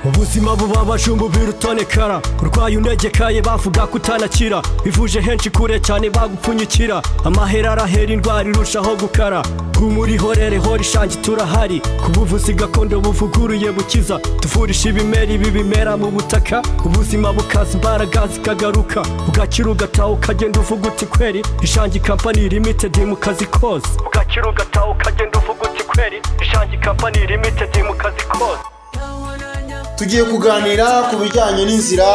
ubuzima bubabaje umubiri utonekara urwaye unegekaye bavuga kutanakira bivuje henshi kure cyane bagupfunyikira amahera arahera indwara irushaho gukara humurihorere hora ishangi turahari kubuvuzi gakondo buvuguruye bukiza tuvurisha ibimera ibi bimera mu butaka ubuzima bukaza imbaraga zikagaruka ugakira ugataha ukagenda uvuga uti kweri Ishangi Company Limited mu kazi kose ugakira ugataha ukagenda uvuga uti kweri Ishangi Company Limited mu kazi kose. Tugiye kuganira ku bijyanye n'inzira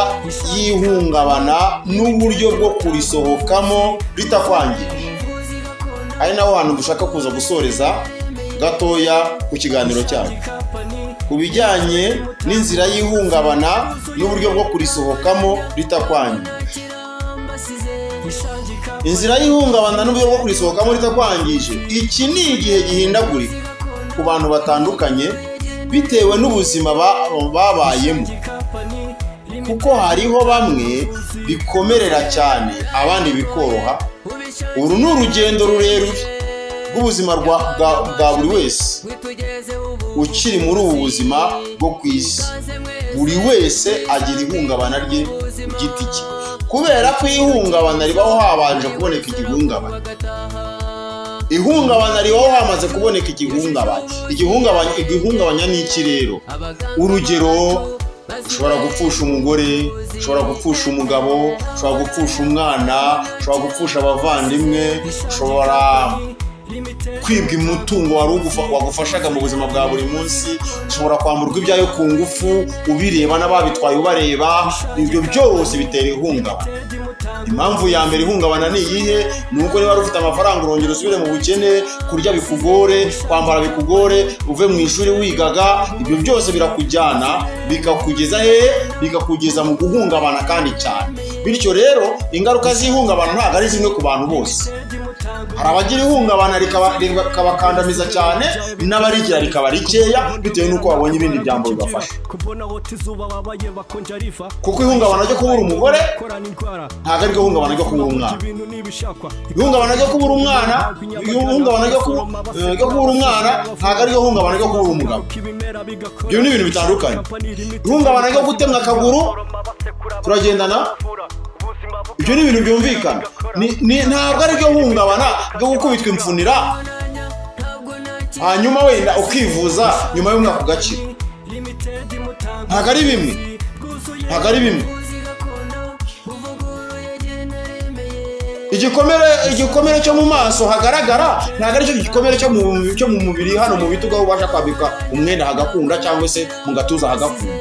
y'ihungabana n'uburyo bwo kurisohokamo ritakwangije. Ari naho hantu dushaka kuza gusoreza gatoya ku kiganiro cyacu. Ku bijyanye n'inzira y'ihungabana n'uburyo bwo kurisohokamo ritakwangije. Inzira y'ihungabana n'uburyo bwo kurisohokamo ritakwangije. Iki ni igihe gihindagurika ku bantu batandukanye bitewe n'ubuzima babayemo, kuko hariho bamwe bikomerera cyane abandi bikoroha. Uru ni urugendo rurerure rw'ubuzima bwa buri wese ukiri muri ubu buzima bwo ku isi. Buri wese agira ihungabana rye ku giti cye, kubera ko ihungabana ribaho habanje kuboneka igihungabana. Ihungabana ribaho hamaze kuboneka igihungabanya ni iki rero? Urugero, ushobora gupfusha umugore, ushobora gupfusha umugabo, ushobora gupfusha umwana, ushobora gupfusha abavandimwe, ushobora kwibwa umutungo wagufashaga mu buzima bwa buri munsi, ushobora kwamburwa ibyayo ku ngufu ubireba n'ababitwaye ubareba. Ibyo byose bitera ihungabana. Impamvu ya mbere ihungabana ni iyihe? Ni uko niba ufite amafaranga urongera usubire mu bukene, kurya bikugore, kwambara bikugore, uve mu ishuri wigaga. Ibyo byose birakujyana bikakugeza bikakugeza mu guhungabana kandi cyane. Bityo rero ingaruka z'ihungabana ntabwo ari zimwe ku bantu bose. Hari abagira ihungabana rikabakandamiza cyane, n'abarigira rikaba rikeya bitewe n'uko babonye ibindi byambo bibafasha. Kuko ihungabana ryo kubura umugore ntabwo ari ihungabana ryo kubura umwana. Ihungabana ryo kubura umwana, ihungabana ryo kubura umwana ntabwo ari ihungabana ryo kubura umugabo. Ibyo ni ibintu bitandukanye. Ihungabana ryo gutemwa akaguru turagendana, ibyo ni ibintu byumvikana. Ntabwo ari ryo hungabana ryo gukubitwa imfunira hanyuma wenda ukivuza nyuma y'umwaka ugakira. Ntabwo ari bimwe. Igikomere cyo mu maso hagaragara ntabwo ari cyo gikomere cyo mu mubiri hano mu bitugu aho ubasha kwambika umwenda hagakunda cyangwa se mu gatuza hagakunda.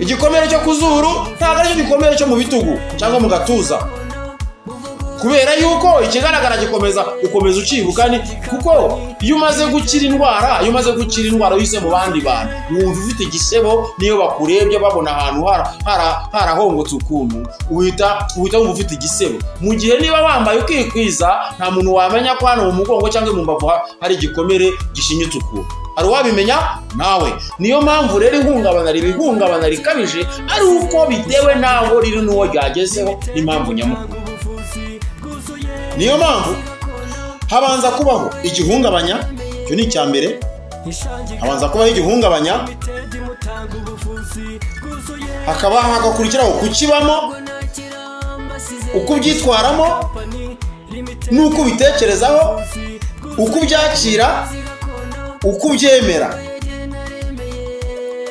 Igikomere cyo kuzuru ntabwo ari cyo gikomere cyo mu bitugu cyangwa mu gatuza, kubera yuko ikigaragara ukomeza ukibuka. Kuko iyo umaze gukira indwara wise mu bandi bantu wumva ufite igisebo, niyo bakurebye babona ahantu harahongotse ukuntu uhita wumva ufite igisebo. Mu gihe niba wambaye ukikwiza nta muntu wamenya ko hano mu mugongo cyangwa mu mbavu hari igikomere gishinyitse ukuntu. Hari uwabimenya nawe. Niyo mpamvu rero ihungabana rikabije ari uko bitewe n'aho riri n'uwo ryagezeho n'impamvu nyamukuru. Niyo mpamvu habanza kubaho igihungabanya. Icyo ni icya mbere. Habanza kubaho igihungabanya, hagakurikiraho kukibamo, uko ubyitwaramo, n'uko ubitekerezaho, uko ubyakira, uko ubyemera.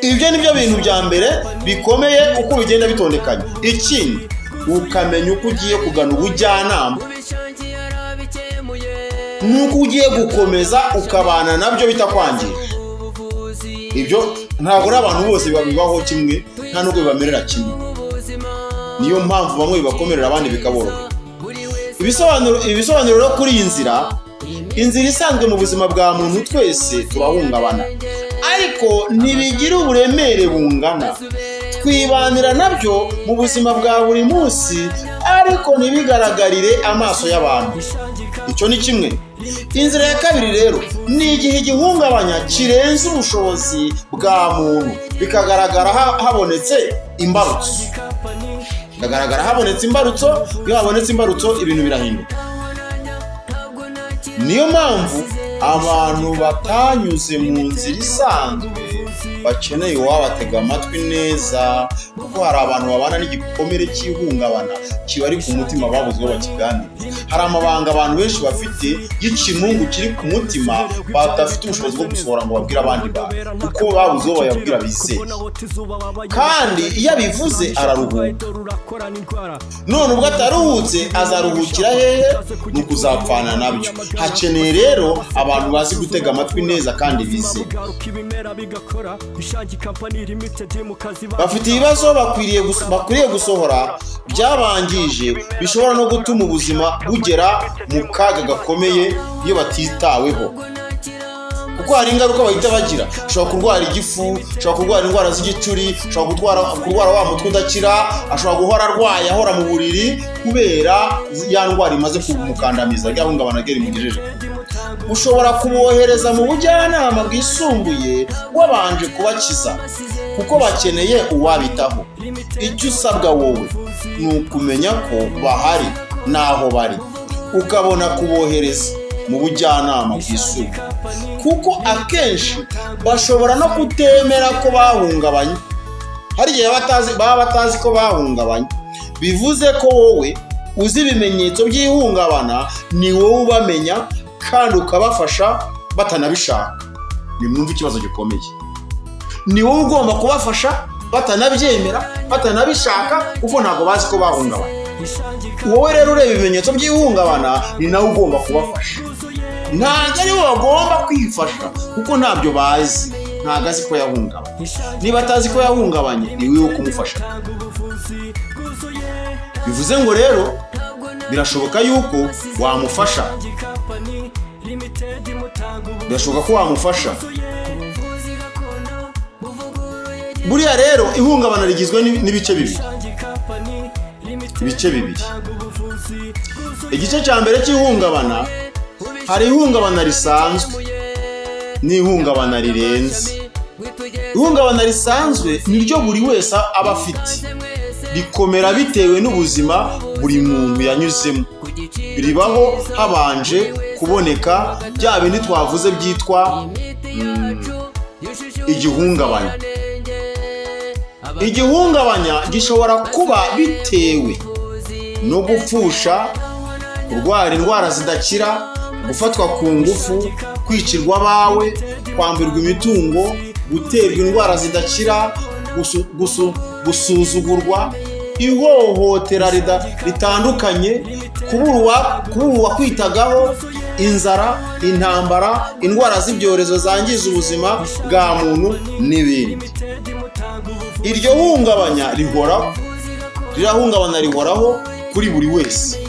Ibyo ni byo bintu bya mbere bikomeye uko bigenda bitondekanye. Ikindi, ukamenya uko ugiye kugana ubujyanama, nuko ugiye gukomeza ukabana nabyo bitakwangije. Ibyo ntabwo ari abantu bose babibaho kimwe, nta nubwo bibamerera kimwe. Niyo mpamvu bamwe bibakomerera abandi bikaborohera. Ibisobanuro kuri iyi nzira isanzwe mu buzima bwa muntu, twese turahungabana ariko ntibigira uburemere bungana. Twibanira nabyo mu buzima bwa buri munsi ariko ntibigaragarire amaso y'abantu. Icyo ni kimwe. Inzira ya kabiri rero ni igihe igihungabanya kirenze ubushobozi bwa muntu, bikagaragara habonetse imbarutso. Iyo habonetse imbarutso ibintu birahinduka. Niyo mpamvu abantu batanyuze mu nzira isanzwe bakeneye uwabatega amatwi neza, kuko hari abantu babana n'igikomere cy'ihungabana kibari ku mutima babuze uwo bakiganiriza. Hari amabanga abantu benshi bafite y'ikimungu kiri ku mutima badafite ubushobozi bwo gusohora ngo babwire abandi bantu, kuko babuze uwo bayabwira bizeye. Kandi iyo abivuze araruhuka, none ubwo ataruhutse azaruhukira hehe? Ni ukuzapfana nabyo. Hakeneye rero abantu bazi gutega amatwi neza kandi bizeye. Bafite ibibazo bakwiriye gusohora byabangije, bishobora no gutuma ubuzima bugera mu kaga gakomeye iyo batitaweho, kuko hari ingaruka bahita bagira. Ushobora kurwara igifu, ushobora kurwara indwara z'igicuri, ushobora kurwara wa mutwe udakira, ashobora guhora arwaye ahora mu buriri kubera ya ndwara imaze kumukandamiza, ryahungabana rye rimugejeje. Ushobora kubohereza mu bujyanama bwisumbuye wabanje kubakiza, kuko bakeneye uwabitaho. Icyo usabwa wowe ni ukumenya ko bahari n'aho bari, ukabona kubohereza mu bujyanama bwisumbuye, kuko akenshi bashobora no kutemera ko bahungabanye. Hari igihe baba batazi ko bahungabanye, bivuze ko wowe uzi ibimenyetso by'ihungabana, ni wowe ubamenya kandi ukabafasha batanabishaka. Nimwumve ikibazo gikomeye. Ni wowe ugomba kubafasha batanabyemera, batanabishaka, kuko ntabwo bazi ko bahungabanye. Wowe rero ureba ibimenyetso by'ihungabana, ni nawe ugomba kubafasha. Ntabwo ari bo bagomba kwifasha, kuko ntabyo bazi, ntabwo azi ko yahungabanye. Niba atazi ko yahungabanye, ni wowe kumufasha. Bivuze ngo rero birashoboka yuko wamufasha, birashoboka ko wamufasha. Buriya rero ihungabana rigizwe n'ibice bibiri. Igice cya mbere cy'ihungabana, hari ihungabana risanzwe n'ihungabana rirenze. Ihungabana risanzwe niryo buri wese aba afite, rikomera bitewe n'ubuzima buri muntu yanyuzemo. Ribaho habanje kuboneka bya bindi twavuze byitwa igihungabanya. Igihungabanya gishobora kuba bitewe no gupfusha, kurwara indwara zidakira, gufatwa ku ngufu, kwicirwa abawe, kwambirwa imitungo, guterwa indwara zidakira, gusuzugurwa, ihohotera ritandukanye, kubura uwakwitagaho, inzara, intambara, indwara z'ibyorezo zangiza ubuzima bwa muntu n'ibindi. Iryo hungabanya rihoraho, rirahungabana rihoraho kuri buri wese,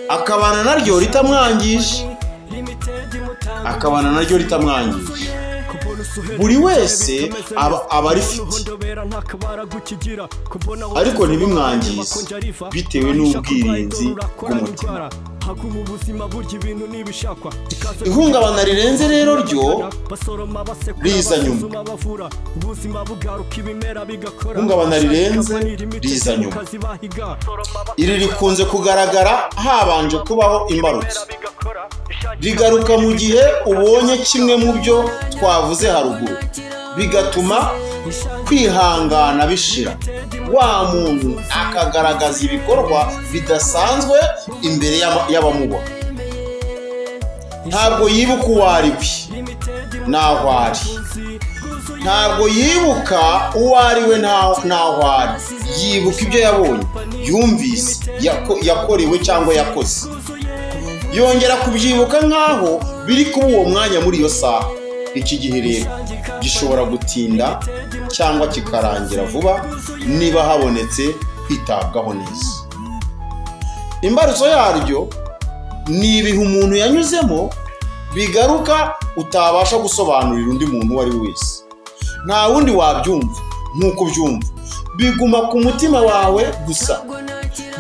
akabana naryo ritamwangije, buri wese aba arifite, ariko ntibimwangize bitewe n'ubwirinzi bw'umutima. Ihungabana rirenze rero ryo riza nyuma. Ihungabana rirenze riza nyuma. Iri rikunze kugaragara habanje kubaho imbarutso. Rigaruka mu gihe ubonye kimwe mu byo twavuze haruguru, bigatuma kwihangana bishira. Wa muntu akagaragaza ibikorwa bidasanzwe imbere y'abamubona. Ntabwo yibuka uwo ari we n'aho ari, ntabwo yibuka uwo ari we n'aho ari, yibuka ibyo yabonye, yumvise, yakorewe cyangwa yakoze. Yongera kubyibuka nk'aho biri kuba uwo mwanya muri iyo saha. Iki gihe rero gishobora gutinda cyangwa kikarangira vuba niba habonetse kwitabwaho neza. Imbarutso yaryo ni ibihe umuntu yanyuzemo bigaruka utabasha gusobanurira undi muntu uwo ari we wese. Nta wundi wabyumva nk'uko ubyumva, biguma ku mutima wawe gusa.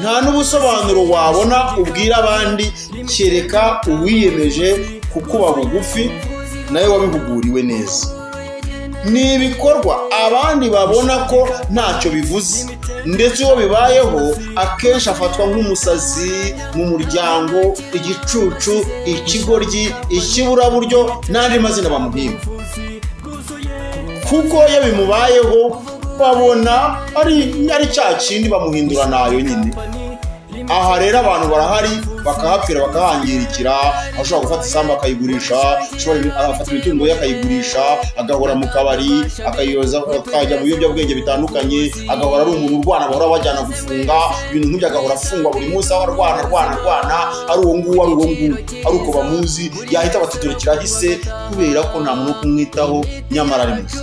Nta n'ubusobanuro wabona ubwira abandi, kereka uwiyemeje kukuba bugufi nawe wabihuguriwe neza. Ni ibikorwa abandi babona ko ntacyo bivuze, ndetse iyo bibayeho akenshi afatwa nk'umusazi mu muryango, igicucu, ikigoryi, ikiburaburyo n'andi mazina bamuhimba. kuko iyo bimubayeho babona ari cya kindi bamuhindura nayo nyine. Aha rero abantu barahari bakahapfira bakahangirikira, ashobora gufata isambu akayigurisha, ashobora afata imitungo ye akayigurisha, agahora mu kabari, akayoza akajya mu biyobyabwenge bitandukanye, agahora ari umuntu urwana bahora bajyana gufunga, ibintu nk'ibyo agahora afungwa buri munsi aho arwana ari uwo nguwo ari uko bamuzi, yahita batutore kirahise kubera ko nta muntu kumwitaho nyamara ari muzi.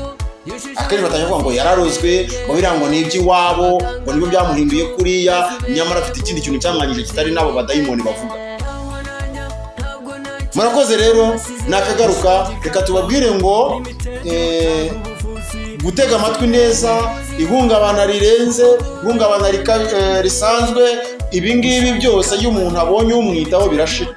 Akenshi batangira kuvuga ngo yararozwe, ngo birango ni iby'iwabo, ngo nibyo byamuhinduye kuriya, nyamara afite ikindi kintu cyamwanyije kitari n'abo badayimoni bavuga. Murakoze rero nakagaruka, reka tubabwire ngo gutega amatwi neza, ihungabana rirenze, ihungabana risanzwe, ibi ngibi byose iyo umuntu abonye umwitaho birashira.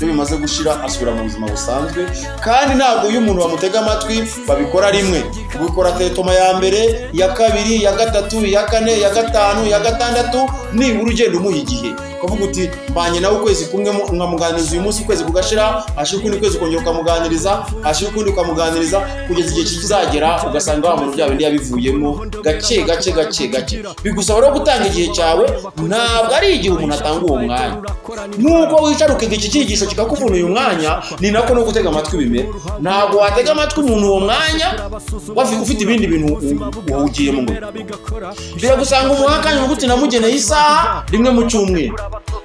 Iyo bimaze gushira asubira mu buzima busanzwe, kandi ntabwo iyo umuntu bamutega amatwi babikora rimwe, ubikora tetoma ya mbere, ya kabiri, ya gatatu, ya kane, ya gatanu, ya gatandatu, nibura ugenda umuha igihe ukavuga uti mbanye nawe ukwezi kumwe nkamuganiriza uyu munsi, ukwezi kugashira, hashira ukundi kwezi ukongera ukamuganiriza, hashira ukundi ukamuganiriza, kugeza igihe kizagera ugasanga wa muntu bya bindi yabivuyemo gake gake. Bigusaba rero gutanga igihe cyawe, ntabwo ari igihe umuntu atanga uwo mwanya. Nuko wicara ukiga iki cyigisho kikakuvuna uyu mwanya, ni nako no gutega amatwi bimera. Ntabwo watega amatwi umuntu uwo mwanya ufite ibindi bintu ugiyemo ngo biragusanga umuhakanya uguti namugeneye isaha rimwe mu cyumweru,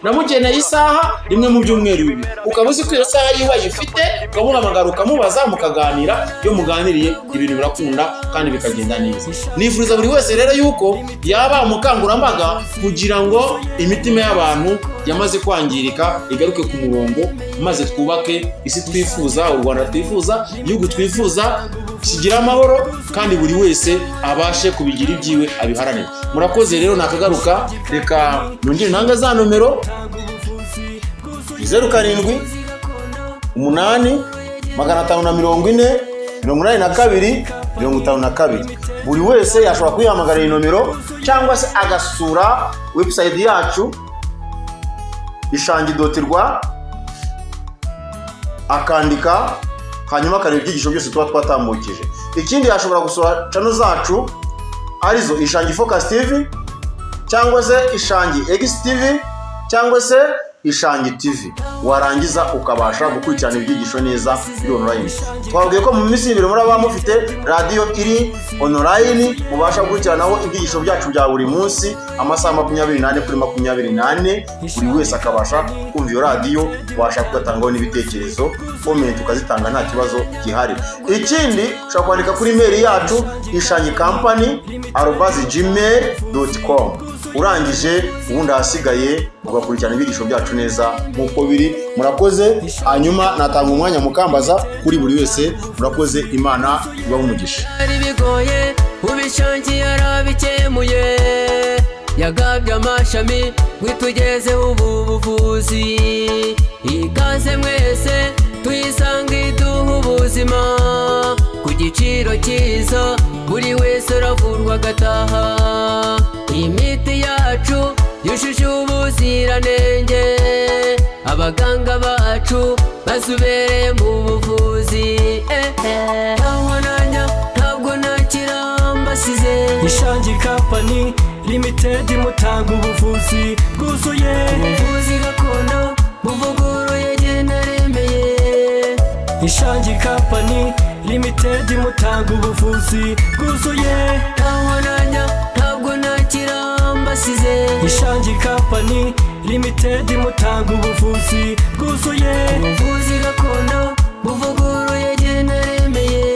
namugeneye isaha rimwe mu byumweru bibiri, ukaba uzi ko iyo saha yiwe ayifite, ukamuhamagara ukamubaza mukaganira. Iyo muganiriye ibintu birakunda kandi bikagenda neza. Nifuriza buri wese rero yuko yaba umukangurambaga kugira ngo imitima y'abantu yamaze kwangirika igaruke ku murongo, maze twubake isi twifuza, u Rwanda twifuza, igihugu twifuza kigira amahoro, kandi buri wese abashe kubigira ibyiwe abiharanire. Murakoze rero nakagaruka, reka nongere nanga za nomero 07 8 540 82 52. Buri wese yashobora kwihamagara iyi nomero cyangwa se agasura website yacu ishangi.rwa akandika, hanyuma akareba ibyigisho byose tuba twatambukije. Ikindi yashobora gusura channel zacu arizo Ishangi Focus TV, cyangwa se Ishangi X TV, cyangwa se Ishangi TV. Warangiza ukabasha gukurikirana ibyigisho neza biri online. Twabwiye ko mu minsi y'ibiro muraba mufite radio iri online, mubasha gukurikiranaho ibyigisho byacu bya buri munsi amasaha 24 kuri 24. Buri wese akabasha kumva iyo radio, washa kugatangaho n'ibitekerezo, comment ukazitanga nta kibazo gihari. Ikindi ushobora kwandika kuri email yacu ishangicompany@gmail.com. urangije ubundi hasigaye ugakurikirana ibyigisho byacu neza nk'uko biri. Murakoze, hanyuma natanga umwanya mukambaza kuri buri wese. Murakoze, Imana ibahe umugisha. Bigoye ubishangi yarabikemuye, yagabye amashami witugeze ubu buvuzi. Ikaze mwese tuyisange duha ubuzima ku giciro cyiza, buri wese aravurwa agataha. Imiti yacu yujuje ubuziranenge, abaganga bacu bazubereye mu buvuzi. Ntabwo nakira mbasize. Ishangi Company Limited mutanga ubuvuzi bwuzuye, ubuvuzi gakondo buvuguruye genaremeye. Ishangi Company Limited mutanga ubuvuzi bwuzuye, ntabwo nakira mbasize. Ishangi Company Limited mutanga ubuvuzi bwuzuye, ubuvuzi gakondo buvuguruye genaremeye.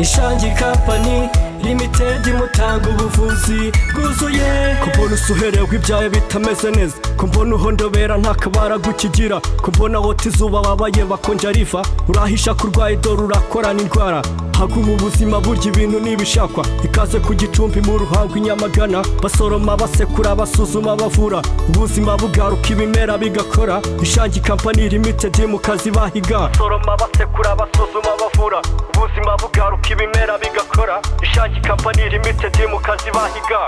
Ishangi Company Limited mutanga ubuvuzi bwuzuye. Kumbona usuherewe ibyawe bitameze neza, kumbona uhondobera nta kabara gukigira, kumbona hota izuba wabaye bakonja riva, urahisha kurwaye dore urakorana indwara. Haguma ubuzima burya ibintu nibishakwa, ikaze ku Gicumbi mu Ruhango Nyamagana, basoroma basekura basuzuma bavura, ubuzima bugaruka ibimera bigakora. Ishangi Company Limited mu kazi bahiga, basoroma basekura basuzuma bavura, ubuzima bugaruka ibimera bigakora. Ishangi Company Limited mu kazi bahiga,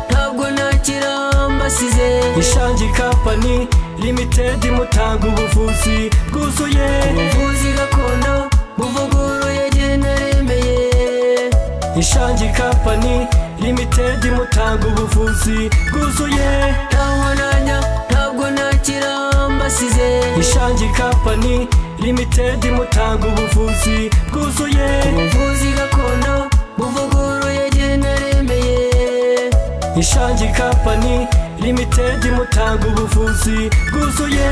ntabwo nakira mbasize. Ishangi Company Limited mutanga ubuvuzi bwuzuye, ubuvuzi gakondo buvuguruye genaremeye. Ishangi Company Limited mutanga ubuvuzi bwuzuye ntaho najya ntabwo nakira mbasize Ishangi Company Limited mutanga ubuvuzi bwuzuye ubuvuzi gakondo buvuguruye jye naremeye Ishangi Company Limited mutanga ubuvuzi bwuzuye